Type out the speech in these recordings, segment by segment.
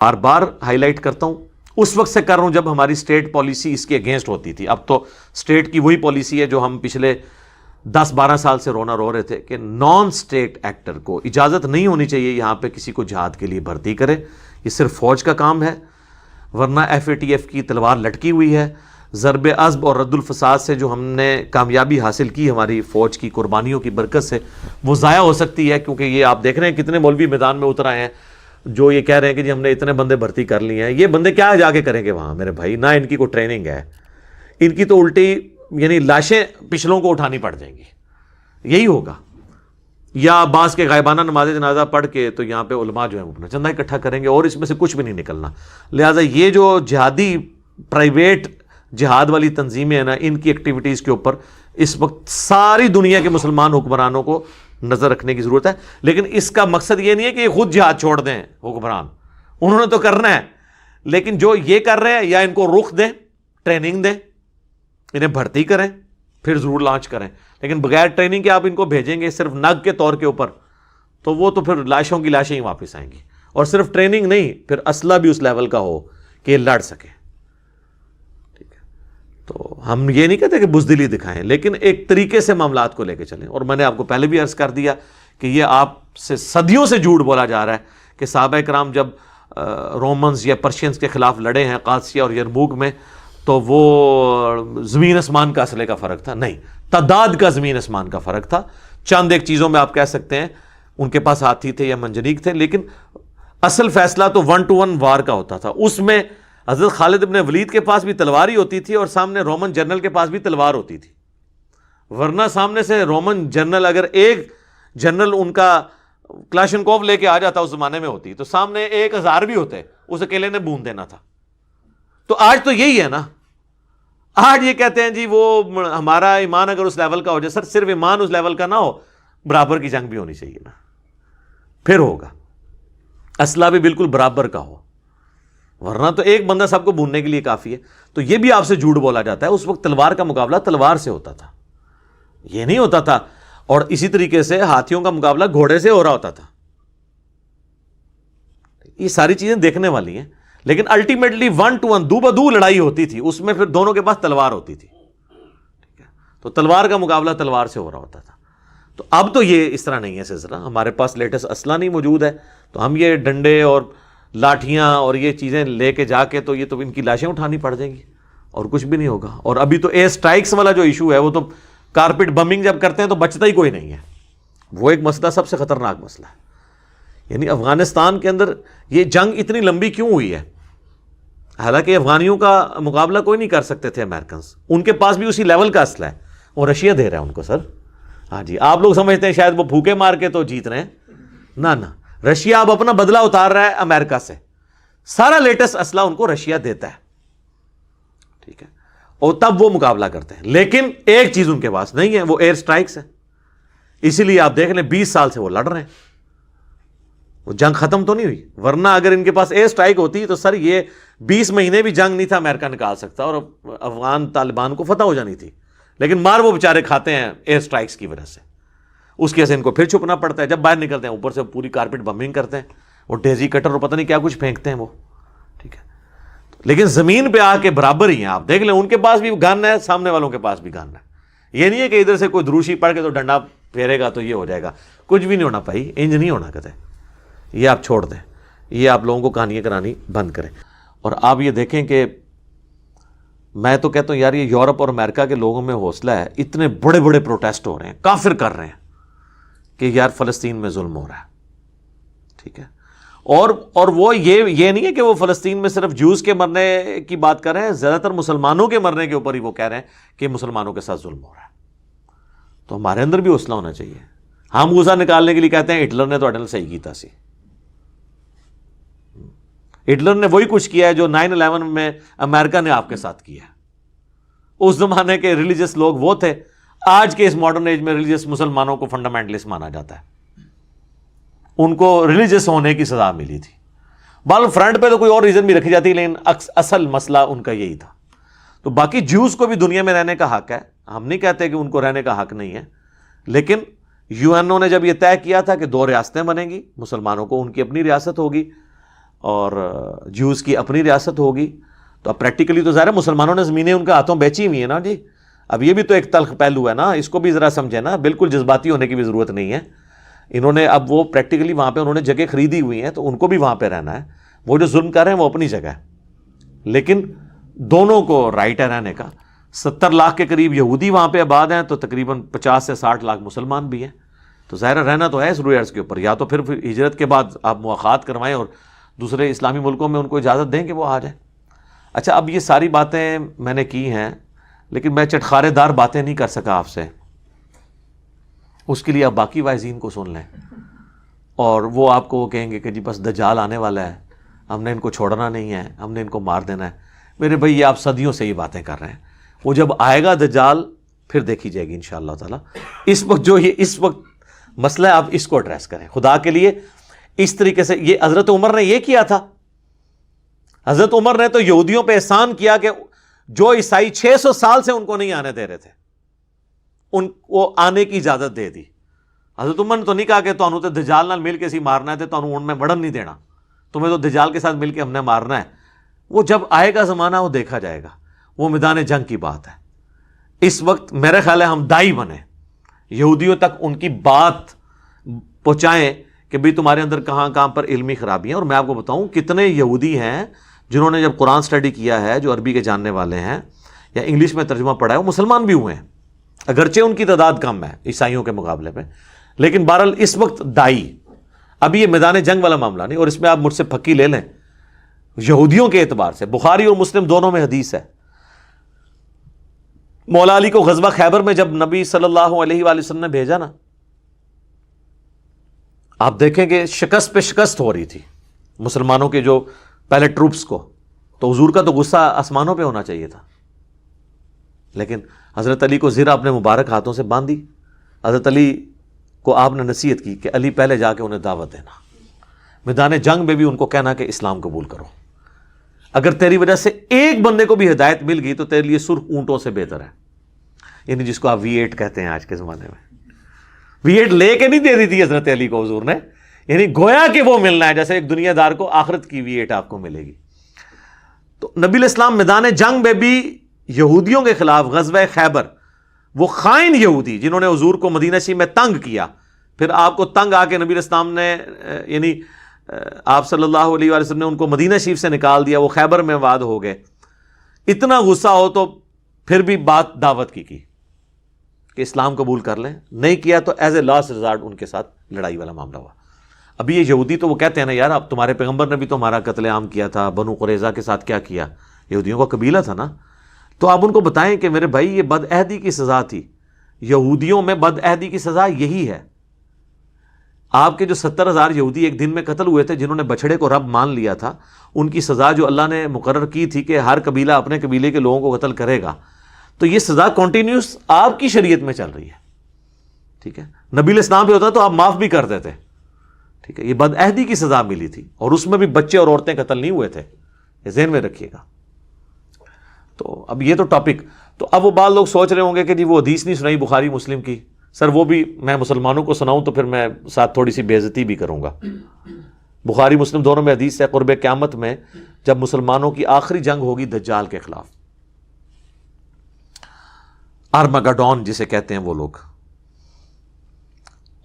بار بار high light کرتا ہوں، اس وقت سے کر رہا ہوں جب ہماری اسٹیٹ پالیسی اس کے اگینسٹ ہوتی تھی. اب تو اسٹیٹ کی وہی پالیسی ہے جو ہم پچھلے 10-12 سال سے رو رہے تھے کہ نان اسٹیٹ ایکٹر کو اجازت نہیں ہونی چاہیے یہاں پہ کسی کو جہاد کے لیے بھرتی کرے. یہ صرف فوج کا کام ہے، ورنہ FATF کی تلوار لٹکی ہوئی ہے. ضرب عصب اور رد الفساد سے جو ہم نے کامیابی حاصل کی ہماری فوج کی قربانیوں کی برکت سے، وہ ضائع ہو سکتی ہے. کیونکہ یہ آپ دیکھ رہے ہیں کتنے مولوی میدان میں اتر آئے ہیں جو یہ کہہ رہے ہیں کہ جی ہم نے اتنے بندے بھرتی کر لیے ہیں. یہ بندے کیا جا کے کریں گے وہاں میرے بھائی؟ نہ ان کی کوئی ٹریننگ ہے، ان کی تو الٹی یعنی لاشیں پچھلوں کو اٹھانی پڑ جائیں گی. یہی ہوگا. یا بعض کے غائبانہ نماز جنازہ پڑھ کے تو یہاں پہ علماء جو ہیں وہ اپنا چندہ اکٹھا کریں گے اور اس میں سے کچھ بھی نہیں نکلنا. لہٰذا یہ جو جہادی پرائیویٹ جہاد والی تنظیمیں ہیں نا، ان کی ایکٹیویٹیز کے اوپر اس وقت ساری دنیا کے مسلمان حکمرانوں کو نظر رکھنے کی ضرورت ہے. لیکن اس کا مقصد یہ نہیں ہے کہ یہ خود جہاد چھوڑ دیں حکمران، انہوں نے تو کرنا ہے. لیکن جو یہ کر رہے ہیں یا ان کو رخ دیں، ٹریننگ دیں، انہیں بھرتی کریں، پھر ضرور لانچ کریں. لیکن بغیر ٹریننگ کے آپ ان کو بھیجیں گے صرف نگ کے طور کے اوپر، تو وہ تو پھر لاشوں کی لاشیں ہی واپس آئیں گی. اور صرف ٹریننگ نہیں، پھر اسلحہ بھی اس لیول کا ہو کہ لڑ سکے. ٹھیک ہے، تو ہم یہ نہیں کہتے کہ بزدلی دکھائیں، لیکن ایک طریقے سے معاملات کو لے کے چلیں. اور میں نے آپ کو پہلے بھی عرض کر دیا کہ یہ آپ سے صدیوں سے جھوٹ بولا جا رہا ہے کہ صحابہ کرام جب رومنز یا پرشینز کے خلاف لڑے ہیں قادسیہ اور یرموک میں تو وہ زمین اسمان کا اسلحے کا فرق تھا. نہیں، تعداد کا زمین اسمان کا فرق تھا. چند ایک چیزوں میں آپ کہہ سکتے ہیں ان کے پاس ہاتھی تھے یا منجنیق تھے، لیکن اصل فیصلہ تو 1 to 1 وار کا ہوتا تھا. اس میں حضرت خالد ابن ولید کے پاس بھی تلوار ہی ہوتی تھی اور سامنے رومن جنرل کے پاس بھی تلوار ہوتی تھی. ورنہ سامنے سے رومن جنرل اگر ایک جنرل ان کا کلاشنکوف لے کے آ جاتا اس زمانے میں ہوتی تو سامنے 1000 بھی ہوتے، اس اکیلے نے بون دینا تھا. تو آج تو یہی ہے نا. آج یہ کہتے ہیں جی وہ ہمارا ایمان اگر اس لیول کا ہو جائے. سر صرف ایمان اس لیول کا نہ ہو، برابر کی جنگ بھی ہونی چاہیے نا، پھر ہوگا. اسلحہ بھی بالکل برابر کا ہو، ورنہ تو ایک بندہ سب کو بھوننے کے لیے کافی ہے. تو یہ بھی آپ سے جھوٹ بولا جاتا ہے. اس وقت تلوار کا مقابلہ تلوار سے ہوتا تھا، یہ نہیں ہوتا تھا. اور اسی طریقے سے ہاتھیوں کا مقابلہ گھوڑے سے ہو رہا ہوتا تھا. یہ ساری چیزیں دیکھنے والی ہیں. لیکن الٹیمیٹلی 1 to 1 دو بدو لڑائی ہوتی تھی، اس میں پھر دونوں کے پاس تلوار ہوتی تھی. ٹھیک ہے، تو تلوار کا مقابلہ تلوار سے ہو رہا ہوتا تھا. تو اب تو یہ اس طرح نہیں ہے سلسلہ. ہمارے پاس لیٹسٹ اسلحہ نہیں موجود ہے، تو ہم یہ ڈنڈے اور لاٹھیاں اور یہ چیزیں لے کے جا کے تو یہ تو ان کی لاشیں اٹھانی پڑ جائیں گی اور کچھ بھی نہیں ہوگا. اور ابھی تو ایئر سٹرائکس والا جو ایشو ہے وہ تو کارپٹ بمبنگ جب کرتے ہیں تو بچتا ہی کوئی نہیں ہے. وہ ایک مسئلہ سب سے خطرناک مسئلہ ہے. یعنی افغانستان کے اندر یہ جنگ اتنی لمبی کیوں ہوئی ہے؟ حالانکہ افغانیوں کا مقابلہ کوئی نہیں کر سکتے تھے امریکنز، ان کے پاس بھی اسی لیول کا اسلحہ ہے اور رشیا دے رہا ہے ان کو. سر ہاں جی، آپ لوگ سمجھتے ہیں شاید وہ پھوکے مار کے تو جیت رہے ہیں. نہ، رشیا اب اپنا بدلہ اتار رہا ہے امریکہ سے. سارا لیٹسٹ اسلحہ ان کو رشیا دیتا ہے. ٹھیک ہے، اور تب وہ مقابلہ کرتے ہیں. لیکن ایک چیز ان کے پاس نہیں ہے، وہ ایئر سٹرائکس ہے. اسی لیے آپ دیکھ لیں 20 سال سے وہ لڑ رہے ہیں. وہ جنگ ختم تو نہیں ہوئی، ورنہ اگر ان کے پاس ایئر سٹرائک ہوتی تو سر یہ 20 مہینے بھی جنگ نہیں تھا امریکہ نکال سکتا اور افغان طالبان کو فتح ہو جانی تھی. لیکن مار وہ بیچارے کھاتے ہیں ایئر سٹرائکس کی وجہ سے. اس کی وجہ سے ان کو پھر چھپنا پڑتا ہے. جب باہر نکلتے ہیں اوپر سے پوری کارپٹ بمبنگ کرتے ہیں، وہ ڈیزی کٹر اور پتہ نہیں کیا کچھ پھینکتے ہیں وہ. ٹھیک ہے، لیکن زمین پہ آ کے برابر ہی ہیں. آپ دیکھ لیں ان کے پاس بھی گن ہے، سامنے والوں کے پاس بھی گن ہے. یہ نہیں ہے کہ ادھر سے کوئی دروشی پڑھ کے تو ڈنڈا پھیرے گا تو یہ ہو جائے گا. کچھ بھی نہیں ہونا بھائی، انج نہیں ہونا کہتے. یہ آپ چھوڑ دیں، یہ آپ لوگوں کو کہانیاں کرانی بند کریں. اور آپ یہ دیکھیں کہ میں تو کہتا ہوں یار یہ یورپ اور امریکہ کے لوگوں میں حوصلہ ہے. اتنے بڑے بڑے پروٹیسٹ ہو رہے ہیں، کافر کر رہے ہیں کہ یار فلسطین میں ظلم ہو رہا ہے. ٹھیک ہے، اور وہ یہ نہیں ہے کہ وہ فلسطین میں صرف جوز کے مرنے کی بات کر رہے ہیں، زیادہ تر مسلمانوں کے مرنے کے اوپر ہی وہ کہہ رہے ہیں کہ مسلمانوں کے ساتھ ظلم ہو رہا ہے. تو ہمارے اندر بھی حوصلہ ہونا چاہیے. ہم غصہ نکالنے کے لیے کہتے ہیں ہٹلر نے تو اٹل صحیح کیتا سی. ہٹلر نے وہی کچھ کیا ہے جو 9/11 میں امریکہ نے آپ کے ساتھ کیا ہے. اس زمانے کے ریلیجس لوگ وہ تھے، آج کے اس ماڈرن ایج میں ریلیجس مسلمانوں کو فنڈامنٹلسٹ مانا جاتا ہے. ان کو ریلیجس ہونے کی سزا ملی تھی. بال فرنٹ پہ تو کوئی اور ریزن بھی رکھی جاتی، لیکن اصل مسئلہ ان کا یہی تھا. تو باقی جیوز کو بھی دنیا میں رہنے کا حق ہے. ہم نہیں کہتے کہ ان کو رہنے کا حق نہیں ہے، لیکن یو این او نے جب یہ طے کیا تھا کہ 2 ریاستیں بنیں گی، مسلمانوں کو ان کی اپنی ریاست ہوگی اور جوز کی اپنی ریاست ہوگی. تو اب پریکٹیکلی تو ظاہر ہے مسلمانوں نے زمینیں ان کے ہاتھوں بیچی ہوئی ہیں نا جی. اب یہ بھی تو ایک تلخ پہلو ہے نا, اس کو بھی ذرا سمجھے نا, بالکل جذباتی ہونے کی بھی ضرورت نہیں ہے. انہوں نے اب وہ پریکٹیکلی وہاں پہ انہوں نے جگہ خریدی ہوئی ہیں, تو ان کو بھی وہاں پہ رہنا ہے. وہ جو ظلم کر رہے ہیں وہ اپنی جگہ ہے, لیکن دونوں کو رائٹ ہے رہنے کا. 70 لاکھ کے قریب یہودی وہاں پہ آباد ہیں, تو تقریباً 50 سے 60 لاکھ مسلمان بھی ہیں. تو ظاہر رہنا تو ہے اس روئے ارض کے اوپر, یا تو پھر ہجرت کے بعد آپ مواخات کروائیں اور دوسرے اسلامی ملکوں میں ان کو اجازت دیں کہ وہ آ جائیں. اچھا, اب یہ ساری باتیں میں نے کی ہیں, لیکن میں چٹخارے دار باتیں نہیں کر سکا آپ سے. اس کے لیے آپ باقی واعظین کو سن لیں, اور وہ آپ کو وہ کہیں گے کہ جی بس دجال آنے والا ہے, ہم نے ان کو چھوڑنا نہیں ہے, ہم نے ان کو مار دینا ہے. میرے بھائی یہ آپ صدیوں سے یہ باتیں کر رہے ہیں. وہ جب آئے گا دجال پھر دیکھی جائے گی انشاءاللہ تعالی. اس وقت جو یہ اس وقت مسئلہ ہے, آپ اس کو ایڈریس کریں خدا کے لیے. اس طریقے سے یہ حضرت عمر نے یہ کیا تھا. حضرت عمر نے تو یہودیوں پہ احسان کیا کہ جو عیسائی 600 سال سے ان کو نہیں آنے دے رہے تھے, ان کو آنے کی اجازت دے دی. حضرت عمر نے تو نہیں کہا کہ تو دجال نال مل کے سی مارنا ہے, تو ان میں مڑن نہیں دینا, تمہیں تو دجال کے ساتھ مل کے ہم نے مارنا ہے. وہ جب آئے گا زمانہ وہ دیکھا جائے گا, وہ میدان جنگ کی بات ہے. اس وقت میرے خیال ہے ہم دائی بنیں, یہودیوں تک ان کی بات پہنچائیں کہ بھئی تمہارے اندر کہاں کہاں پر علمی خرابی ہیں. اور میں آپ کو بتاؤں کتنے یہودی ہیں جنہوں نے جب قرآن سٹڈی کیا ہے, جو عربی کے جاننے والے ہیں یا انگلش میں ترجمہ پڑھا ہے, وہ مسلمان بھی ہوئے ہیں, اگرچہ ان کی تعداد کم ہے عیسائیوں کے مقابلے میں. لیکن بہرحال اس وقت دائی, ابھی یہ میدان جنگ والا معاملہ نہیں. اور اس میں آپ مجھ سے پھکی لے لیں, یہودیوں کے اعتبار سے بخاری اور مسلم دونوں میں حدیث ہے. مولا علی کو غزوہ خیبر میں جب نبی صلی اللہ علیہ وآلہ وسلم نے بھیجا نا, آپ دیکھیں کہ شکست پہ شکست ہو رہی تھی مسلمانوں کے جو پہلے ٹروپس کو. تو حضور کا تو غصہ آسمانوں پہ ہونا چاہیے تھا, لیکن حضرت علی کو زرہ اپنے مبارک ہاتھوں سے باندھی. حضرت علی کو آپ نے نصیحت کی کہ علی پہلے جا کے انہیں دعوت دینا, میدان جنگ میں بھی ان کو کہنا کہ اسلام قبول کرو. اگر تیری وجہ سے ایک بندے کو بھی ہدایت مل گئی تو تیرے لیے سرخ اونٹوں سے بہتر ہے. یعنی جس کو آپ V8 کہتے ہیں آج کے زمانے میں. V8 لے کے نہیں دے دی تھی حضرت علی کو حضور نے, یعنی گویا کہ وہ ملنا ہے جیسے ایک دنیا دار کو آخرت کی V8 آپ کو ملے گی. تو نبی الاسلام میدان جنگ میں بھی یہودیوں کے خلاف غزوہ خیبر, وہ خائن یہودی جنہوں نے حضور کو مدینہ شریف میں تنگ کیا, پھر آپ کو تنگ آ کے نبی الاسلام نے یعنی آپ صلی اللہ علیہ وآلہ وسلم نے ان کو مدینہ شریف سے نکال دیا, وہ خیبر میں آباد ہو گئے. اتنا غصہ ہو تو پھر بھی بات دعوت کی کہ اسلام قبول کر لیں. نہیں کیا تو ایز اے لاسٹ ریزارٹ ان کے ساتھ لڑائی والا معاملہ ہوا. ابھی یہ یہودی تو وہ کہتے ہیں نا یار, اب تمہارے پیغمبر نے بھی تو ہمارا قتل عام کیا تھا, بنو قریظہ کے ساتھ کیا کیا, یہودیوں کا قبیلہ تھا نا. تو آپ ان کو بتائیں کہ میرے بھائی یہ بد عہدی کی سزا تھی, یہودیوں میں بد عہدی کی سزا یہی ہے. آپ کے جو 70,000 یہودی ایک دن میں قتل ہوئے تھے جنہوں نے بچڑے کو رب مان لیا تھا, ان کی سزا جو اللہ نے مقرر کی تھی کہ ہر قبیلہ اپنے قبیلے کے لوگوں کو قتل کرے گا, تو یہ سزا کنٹینیوس آپ کی شریعت میں چل رہی ہے. ٹھیک ہے, نبی الاسلام پہ ہوتا تو آپ معاف بھی کر دیتے. ٹھیک ہے, یہ بد عہدی کی سزا ملی تھی, اور اس میں بھی بچے اور عورتیں قتل نہیں ہوئے تھے, یہ ذہن میں رکھیے گا. تو اب یہ تو ٹاپک, تو اب وہ بعض لوگ سوچ رہے ہوں گے کہ جی وہ حدیث نہیں سنائی بخاری مسلم کی. سر وہ بھی میں مسلمانوں کو سناؤں تو پھر میں ساتھ تھوڑی سی بے عزتی بھی کروں گا. بخاری مسلم دونوں میں حدیث ہے, قرب قیامت میں جب مسلمانوں کی آخری جنگ ہوگی دجال کے خلاف, آرمگڈون جسے کہتے ہیں وہ لوگ,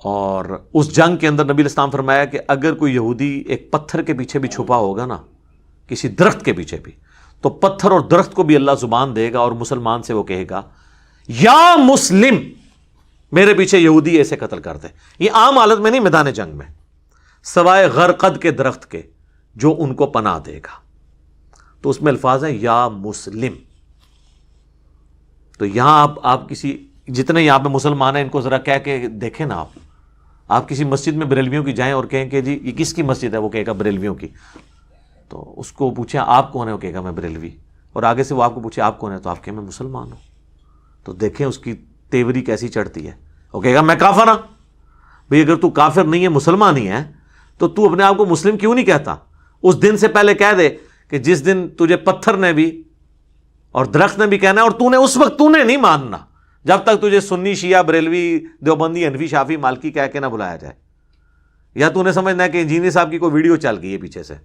اور اس جنگ کے اندر نبی الاسلام فرمایا کہ اگر کوئی یہودی ایک پتھر کے پیچھے بھی چھپا ہوگا نا, کسی درخت کے پیچھے بھی, تو پتھر اور درخت کو بھی اللہ زبان دے گا اور مسلمان سے وہ کہے گا یا مسلم, میرے پیچھے یہودی ایسے قتل کر دے. یہ عام حالت میں نہیں, میدان جنگ میں, سوائے غرقد کے درخت کے جو ان کو پناہ دے گا. تو اس میں الفاظ ہیں یا مسلم. تو یہاں آپ کسی جتنے یہاں پہ مسلمان ہیں ان کو ذرا کہہ کے دیکھیں نا, آپ کسی مسجد میں بریلویوں کی جائیں اور کہیں کہ جی یہ کس کی مسجد ہے, وہ کہے گا بریلویوں کی. تو اس کو پوچھیں آپ کون ہے, وہ کہے گا میں بریلوی, اور آگے سے وہ آپ کو پوچھے آپ کون ہے, تو آپ کہیں میں مسلمان ہوں. تو دیکھیں اس کی تیوری کیسی چڑھتی ہے. وہ کہے گا میں کافر ہوں. بھئی اگر تو کافر نہیں ہے, مسلمان ہی ہے, تو اپنے آپ کو مسلم کیوں نہیں کہتا؟ اس دن سے پہلے کہہ دے کہ جس دن تجھے پتھر نے بھی اور درخت نے بھی کہنا ہے, اور تو نے اس وقت تو نے نہیں ماننا جب تک تجھے سنی, شیعہ, بریلوی, دیوبندی, حنفی, شافی, مالکی کہہ کے نہ بلایا جائے. یا تو نے سمجھنا ہے کہ انجینئر صاحب کی کوئی ویڈیو چل گئی ہے پیچھے سے,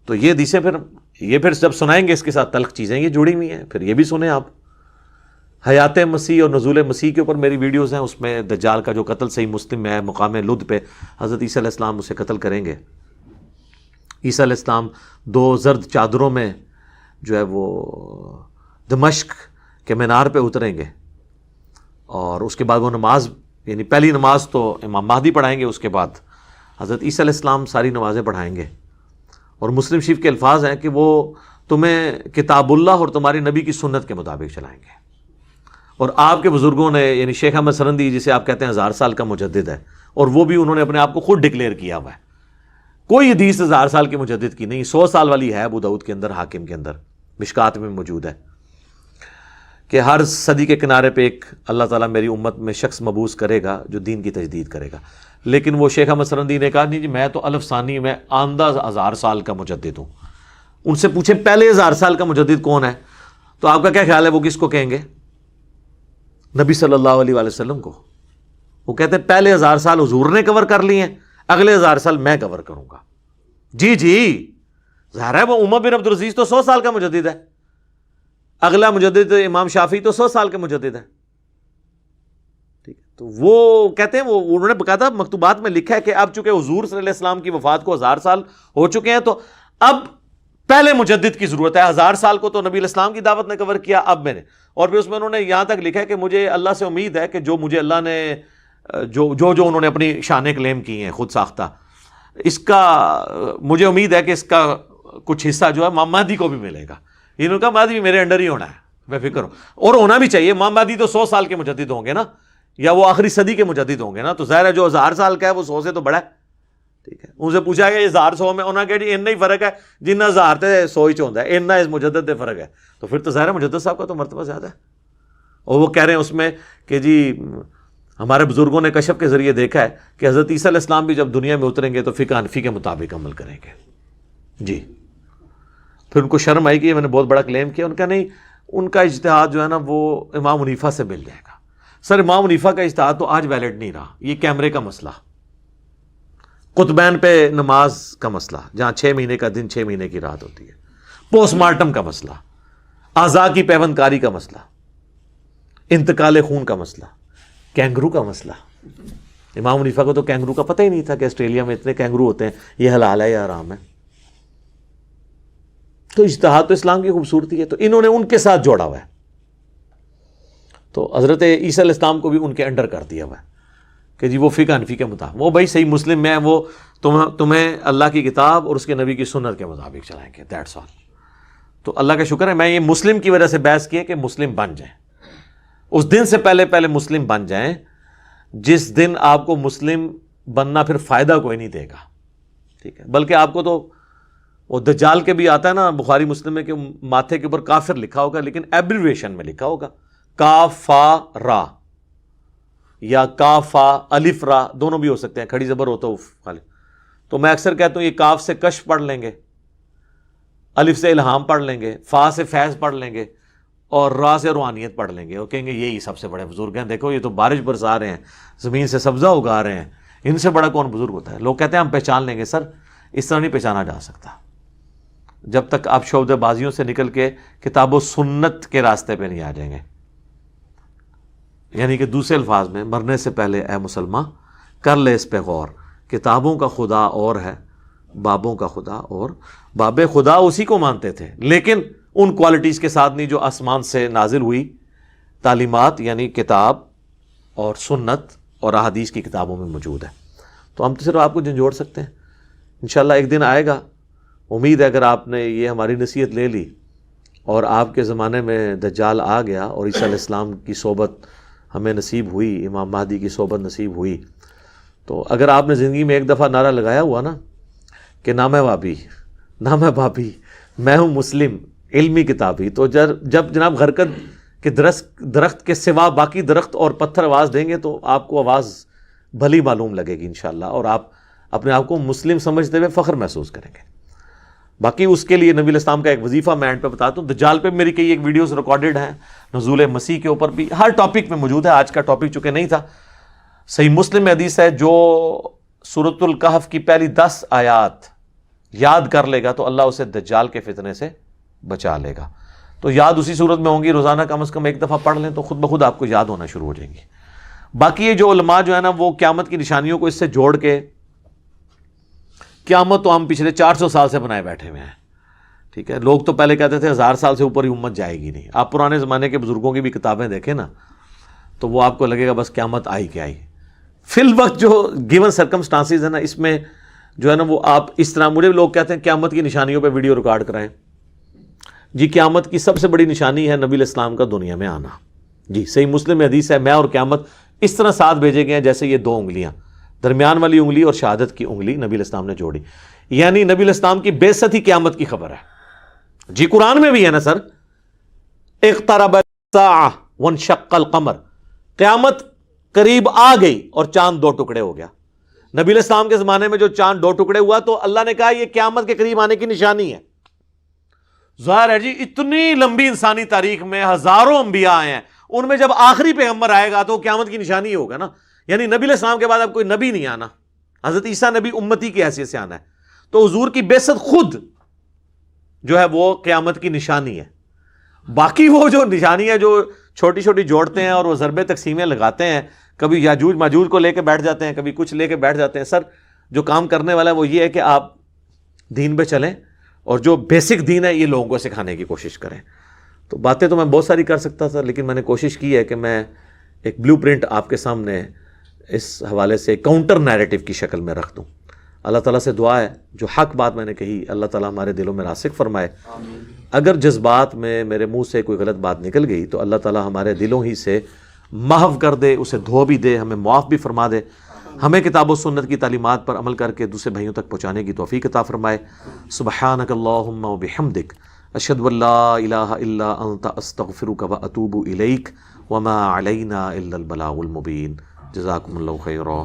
تو یہ حدیثیں پھر جب سنائیں گے اس کے ساتھ تلخ چیزیں یہ جڑی ہوئی ہیں، پھر یہ بھی سنیں آپ. حیات مسیح اور نزول مسیح کے اوپر میری ویڈیوز ہیں، اس میں دجال کا جو قتل صحیح مسلم میں ہے، مقام لد پہ حضرت عیسیٰ علیہ السلام اسے قتل کریں گے. عیسیٰ علیہ السلام 2 زرد چادروں میں جو ہے وہ دمشق کے مینار پہ اتریں گے، اور اس کے بعد وہ نماز، یعنی پہلی نماز تو امام مہدی پڑھائیں گے، اس کے بعد حضرت عیسیٰ علیہ السلام ساری نمازیں پڑھائیں گے. اور مسلم شریف کے الفاظ ہیں کہ وہ تمہیں کتاب اللہ اور تمہاری نبی کی سنت کے مطابق چلائیں گے. اور آپ کے بزرگوں نے، یعنی شیخ احمد سرندی جسے آپ کہتے ہیں 1000 سال کا مجدد ہے، اور وہ بھی انہوں نے اپنے آپ کو خود ڈکلیئر کیا ہوا ہے. کوئی حدیث 1000 سال کے مجدد کی نہیں، 100 سال والی ہے ابو داؤد کے اندر، حاکم کے اندر، مشکات میں موجود ہے کہ ہر صدی کے کنارے پہ ایک اللہ تعالیٰ میری امت میں شخص مبعوث کرے گا جو دین کی تجدید کرے گا. لیکن وہ شیخ احمد سرندی نے کہا نہیں جی میں تو الف ثانی میں آندہ 1000 سال کا مجدد ہوں. ان سے پوچھیں پہلے 1000 سال کا مجدد کون ہے، تو آپ کا کیا خیال ہے وہ کس کو کہیں گے؟ نبی صلی اللہ علیہ وآلہ وسلم کو. وہ کہتے ہیں پہلے 1000 سال حضور نے کور کر لیے ہیں، اگلے 1000 سال میں کور کروں گا. جی ظاہر ہے وہ عمر بن عبد العزیز تو 100 سال کا مجدد ہے، اگلا مجدد امام شافعی تو 100 سال کا مجدد ہے. ٹھیک ہے، تو وہ کہتے ہیں، وہ انہوں نے باقاعدہ مکتوبات میں لکھا ہے کہ اب چونکہ حضور صلی اللہ علیہ وسلم کی وفات کو 1000 سال ہو چکے ہیں، تو اب پہلے مجدد کی ضرورت ہے. 1000 سال کو تو نبی علیہ السلام کی دعوت نے کور کیا، اب میں نے. اور پھر اس میں انہوں نے یہاں تک لکھا ہے کہ مجھے اللہ سے امید ہے کہ جو مجھے اللہ نے جو انہوں نے اپنی شانیں کلیم کی ہیں خود ساختہ، اس کا مجھے امید ہے کہ اس کا کچھ حصہ جو ہے امام مہدی کو بھی ملے گا. انہوں نے کہا مہدی بھی میرے انڈر ہی ہونا ہے، بے فکر ہو، اور ہونا بھی چاہیے. امام مہدی تو 100 سال کے مجدد ہوں گے نا، یا وہ آخری صدی کے مجدد ہوں گے نا، تو ظاہر ہے جو 1000 سال کا ہے وہ 100 سے تو بڑا ہے. ٹھیک ہے، ان سے پوچھا گیا یہ 1000 میں، انہوں نے کہا جی اتنا ہی فرق ہے جننا 1000 تے 100 ہی چوندا ہے، اتنا اس مجدد دے فرق ہے. تو پھر تو ظاہر ہے مجدد صاحب کا تو مرتبہ زیادہ ہے. اور وہ کہہ رہے ہیں اس میں کہ جی ہمارے بزرگوں نے کشف کے ذریعے دیکھا ہے کہ حضرت عیسیٰ علیہ السلام بھی جب دنیا میں اتریں گے تو فقہ حنفی کے مطابق عمل کریں گے. جی پھر ان کو شرم آئی کہ یہ میں نے بہت بڑا کلیم کیا. ان کا نہیں، ان کا اجتہاد جو ہے نا وہ امام حنیفہ سے مل جائے گا. سر امام حنیفہ کا اجتہاد تو آج ویلڈ نہیں رہا. یہ کیمرے کا مسئلہ، قطبین پہ نماز کا مسئلہ جہاں 6 مہینے کا دن 6 مہینے کی رات ہوتی ہے، پوسٹ مارٹم کا مسئلہ، اعضاء کی پیوند کاری کا مسئلہ، انتقال خون کا مسئلہ، کینگرو کا مسئلہ. امام حنیفہ کو تو کینگرو کا پتہ ہی نہیں تھا کہ آسٹریلیا میں اتنے کینگرو ہوتے ہیں، یہ حلال ہے یا حرام ہے. تو اجتہاد تو اسلام کی خوبصورتی ہے، تو انہوں نے ان کے ساتھ جوڑا ہوا ہے. تو حضرت عیسیٰ علیہ السلام کو بھی ان کے انڈر کر دیا ہوا ہے کہ جی وہ فقہ حنفی کے مطابق، وہ بھائی صحیح مسلم میں وہ تمہیں اللہ کی کتاب اور اس کے نبی کی سنت کے مطابق چلائیں گے، دیٹس آل. تو اللہ کا شکر ہے میں یہ مسلم کی وجہ سے بحث کی ہے کہ مسلم بن جائیں. اس دن سے پہلے مسلم بن جائیں جس دن آپ کو مسلم بننا پھر فائدہ کوئی نہیں دے گا. ٹھیک ہے، بلکہ آپ کو تو وہ دجال کے بھی آتا ہے نا بخاری مسلم میں کہ ماتھے کے اوپر کافر لکھا ہوگا، لیکن ایبریویشن میں لکھا ہوگا کاف فا را، یا کاف فا الف را، دونوں بھی ہو سکتے ہیں، کھڑی زبر ہوتا خالی. تو میں اکثر کہتا ہوں یہ کاف سے کشف پڑھ لیں گے، الف سے الہام پڑھ لیں گے، فا سے فیض پڑھ لیں گے، اور را سے روحانیت پڑھ لیں گے. وہ کہیں گے یہی سب سے بڑے بزرگ ہیں، دیکھو یہ تو بارش برسا رہے ہیں، زمین سے سبزہ اگا رہے ہیں، ان سے بڑا کون بزرگ ہوتا ہے. لوگ کہتے ہیں ہم پہچان لیں گے. سر اس طرح نہیں پہچانا جا سکتا جب تک آپ شعبہ بازیوں سے نکل کے کتاب و سنت کے راستے پہ نہیں آ جائیں گے. یعنی کہ دوسرے الفاظ میں مرنے سے پہلے اے مسلمان کر لے اس پہ غور، کتابوں کا خدا اور ہے، بابوں کا خدا اور. باب خدا اسی کو مانتے تھے لیکن ان کوالٹیز کے ساتھ نہیں جو آسمان سے نازل ہوئی تعلیمات، یعنی کتاب اور سنت اور احادیث کی کتابوں میں موجود ہے. تو ہم تو صرف آپ کو جھنجھوڑ سکتے ہیں. انشاءاللہ ایک دن آئے گا، امید ہے اگر آپ نے یہ ہماری نصیحت لے لی اور آپ کے زمانے میں دجال آ گیا اور عیسیٰ علیہ السلام کی صحبت ہمیں نصیب ہوئی، امام مہدی کی صحبت نصیب ہوئی، تو اگر آپ نے زندگی میں ایک دفعہ نعرہ لگایا ہوا نا کہ نہ میں وابی نہ میں بابی، میں ہوں مسلم علمی کتابی، تو جب جناب غرقد کے درخت کے سوا باقی درخت اور پتھر آواز دیں گے تو آپ کو آواز بھلی معلوم لگے گی انشاءاللہ، اور آپ اپنے آپ کو مسلم سمجھتے ہوئے فخر محسوس کریں گے. باقی اس کے لیے نبی علیہ السلام کا ایک وظیفہ میں اینڈ پہ بتاتا ہوں. دجال پہ میری کئی ایک ویڈیوز ریکارڈڈ ہیں، نزول مسیح کے اوپر بھی، ہر ٹاپک میں موجود ہے. آج کا ٹاپک چونکہ نہیں تھا، صحیح مسلم میں حدیث ہے جو سورۃ الکہف کی پہلی 10 آیات یاد کر لے گا تو اللہ اسے دجال کے فتنے سے بچا لے گا. تو یاد اسی صورت میں ہوں گی، روزانہ کم از کم ایک دفعہ پڑھ لیں تو خود بخود آپ کو یاد ہونا شروع ہو جائیں گی. باقی یہ جو علماء جو ہے نا وہ قیامت کی نشانیوں کو اس سے جوڑ کے، قیامت تو ہم پچھلے 400 سال سے بنائے بیٹھے ہوئے ہیں. ٹھیک ہے، لوگ تو پہلے کہتے تھے 1000 سال سے اوپر ہی امت جائے گی نہیں. آپ پرانے زمانے کے بزرگوں کی بھی کتابیں دیکھیں نا تو وہ آپ کو لگے گا بس قیامت آئی کہ آئی. فی الوقت جو گیون سرکمسٹانسز ہے نا، اس میں جو ہے نا وہ آپ اس طرح، مجھے لوگ کہتے ہیں قیامت کی نشانیوں پہ ویڈیو ریکارڈ کرائیں. جی قیامت کی سب سے بڑی نشانی ہے نبی علیہ السلام کا دنیا میں آنا. جی صحیح مسلم میں حدیث ہے، میں اور قیامت اس طرح ساتھ بھیجے گئے ہیں جیسے یہ 2 انگلیاں، درمیان والی انگلی اور شہادت کی انگلی نبی علیہ السلام نے جوڑی. یعنی نبی علیہ السلام کی بعثت ہی قیامت کی خبر ہے. جی قرآن میں بھی ہے نا سر، اقترب الساعہ وانشق القمر، قیامت قریب آ گئی اور چاند 2 ٹکڑے ہو گیا. نبی علیہ السلام کے زمانے میں جو چاند 2 ٹکڑے ہوا تو اللہ نے کہا یہ قیامت کے قریب آنے کی نشانی ہے. ظاہر ہے جی اتنی لمبی انسانی تاریخ میں ہزاروں انبیاء آئے ہیں، ان میں جب آخری پیغمبر آئے گا تو قیامت کی نشانی ہی ہوگا نا. یعنی نبی علیہ السلام کے بعد اب کوئی نبی نہیں آنا، حضرت عیسیٰ نبی امتی کی حیثیت سے آنا ہے. تو حضور کی بعثت خود جو ہے وہ قیامت کی نشانی ہے. باقی وہ جو نشانی ہے جو چھوٹی چھوٹی جوڑتے ہیں اور وہ ضرب تقسیمیں لگاتے ہیں، کبھی یاجوج ماجوج کو لے کے بیٹھ جاتے ہیں، کبھی کچھ لے کے بیٹھ جاتے ہیں. سر جو کام کرنے والا ہے وہ یہ ہے کہ آپ دین پہ چلیں اور جو بیسک دین ہے یہ لوگوں کو سکھانے کی کوشش کریں. تو باتیں تو میں بہت ساری کر سکتا تھا، لیکن میں نے کوشش کی ہے کہ میں ایک بلیو پرنٹ آپ کے سامنے اس حوالے سے کاؤنٹر نیریٹو کی شکل میں رکھ دوں. اللہ تعالیٰ سے دعا ہے جو حق بات میں نے کہی اللہ تعالیٰ ہمارے دلوں میں راسخ فرمائے. اگر جذبات میں میرے منہ سے کوئی غلط بات نکل گئی تو اللہ تعالیٰ ہمارے دلوں ہی سے محو کر دے، اسے دھو بھی دے، ہمیں معاف بھی فرما دے. ہمیں کتاب و سنت کی تعلیمات پر عمل کر کے دوسرے بھائیوں تک پہنچانے کی توفیق عطا فرمائے. سبحانک اللہم و بحمدک، اشہد ان لا الہ الا انت، استغفرک و اتوب الیک، وما علینا الا البلاغ المبین. جزاکم اللہ خیرا.